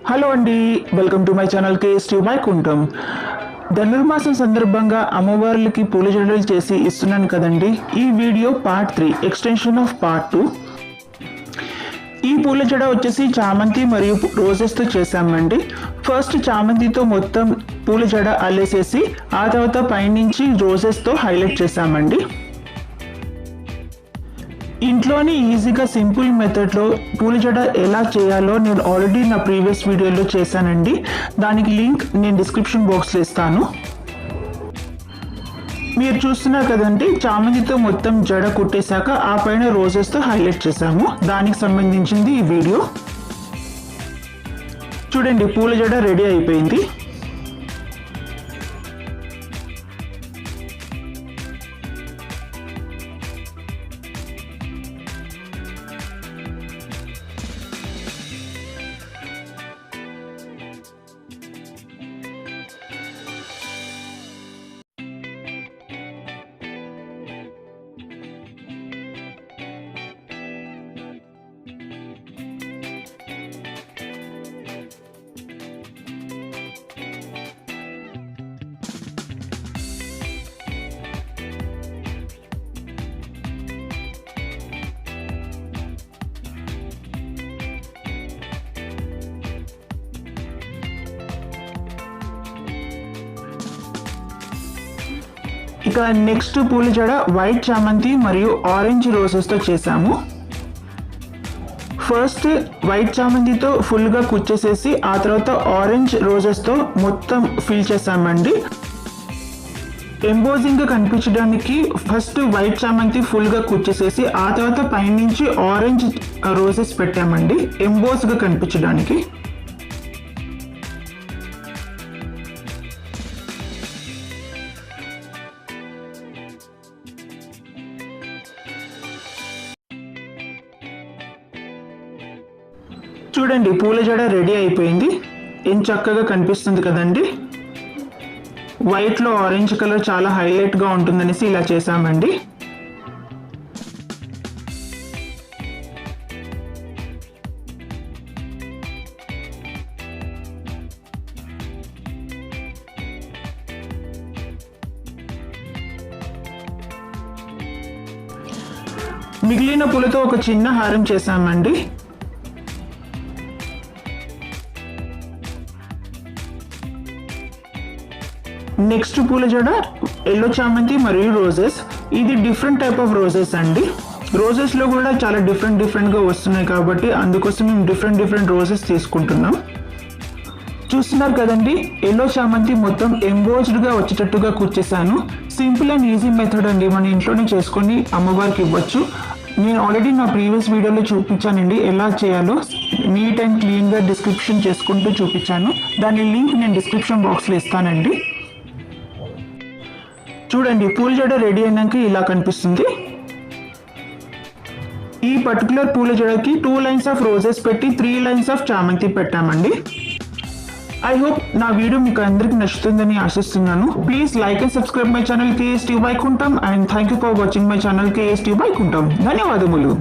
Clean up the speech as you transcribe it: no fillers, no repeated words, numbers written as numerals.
Hello అండి, welcome to my channel KST Vaikuntham. ధనుర్మాసం సందర్భంగా అమ్మవార్లకి పూల జడలు చేసి ఇస్తున్నాను కదండి. ఈ video part 3 extension of part 2. ఈ పూల జడ వచ్చేసి చామంతి మరియు రోజెస్తో చేసామండి. ఫస్ట్ చామంతితో మొత్తం పూల జడ అల్లేసేసి ఆ తర్వాత పైనుంచి రోజెస్తో హైలైట్ చేసామండి. ఇంట్లోని ఈజీగా సింపుల్ మెథడ్లో పూల జడ ఎలా చేయాలో నేను ఆల్రెడీ నా ప్రీవియస్ వీడియోలో చేశానండి. దానికి లింక్ నేను డిస్క్రిప్షన్ బాక్స్లో ఇస్తాను. మీరు చూస్తున్నారు కదండి, చామంతితో మొత్తం జడ కుట్టేశాక ఆ పైన రోజెస్తో హైలైట్ చేశాము. దానికి సంబంధించింది ఈ వీడియో చూడండి. పూల జడ రెడీ అయిపోయింది. ఇక నెక్స్ట్ పూల జడ వైట్ చామంతి మరియు ఆరెంజ్ రోజెస్తో చేసాము. ఫస్ట్ వైట్ చామంతితో ఫుల్గా కుచ్చేసేసి ఆ తర్వాత ఆరెంజ్ రోజెస్తో మొత్తం ఫిల్ చేసామండి. ఎంబోజింగ్గా కనిపించడానికి ఫస్ట్ వైట్ చామంతి ఫుల్గా కుచ్చేసేసి ఆ తర్వాత పైనుంచి ఆరెంజ్ రోజెస్ పెట్టామండి, ఎంబోజ్గా కనిపించడానికి. చూడండి, పూల జడ రెడీ అయిపోయింది. ఏం చక్కగా కనిపిస్తుంది కదండి. వైట్లో ఆరెంజ్ కలర్ చాలా హైలైట్గా ఉంటుందనేసి ఇలా చేసామండి. మిగిలిన పూలతో ఒక చిన్న హారం చేసామండి. నెక్స్ట్ పూల జడ ఎల్లో చామంతి మరియు రోజెస్. ఇది డిఫరెంట్ టైప్ ఆఫ్ రోజెస్ అండి. రోజెస్లో కూడా చాలా డిఫరెంట్గా వస్తున్నాయి కాబట్టి అందుకోసం మేము డిఫరెంట్ రోజెస్ తీసుకుంటున్నాం. చూస్తున్నారు కదండి, ఎల్లో చామంతి మొత్తం ఎంబోజ్డ్గా వచ్చేటట్టుగా కుచ్చేసాను. సింపుల్ అండ్ ఈజీ మెథడ్ అండి, మన ఇంట్లోనే చేసుకొని అమ్మవారికి ఇవ్వచ్చు. నేను ఆల్రెడీ నా ప్రీవియస్ వీడియోలో చూపించానండి ఎలా చేయాలో. నీట్ అండ్ క్లీన్గా డిస్క్రిప్షన్ చేసుకుంటూ చూపించాను. దాని లింక్ నేను డిస్క్రిప్షన్ బాక్స్లో ఇస్తానండి. చూడండి, పూల జడ రెడీ అయినాక ఇలా కనిపిస్తుంది. ఈ పర్టికులర్ పూల జడకి 2 లైన్స్ ఆఫ్ రోజెస్ పెట్టి 3 లైన్స్ ఆఫ్ చామంతి పెట్టామండి. ఐ హోప్ నా వీడియో మీకు అందరికీ నచ్చుతుందని ఆశిస్తున్నాను. Please like and subscribe my channel KST Vaikuntham and thank you for watching my channel KST Vaikuntham. ధన్యవాదములు.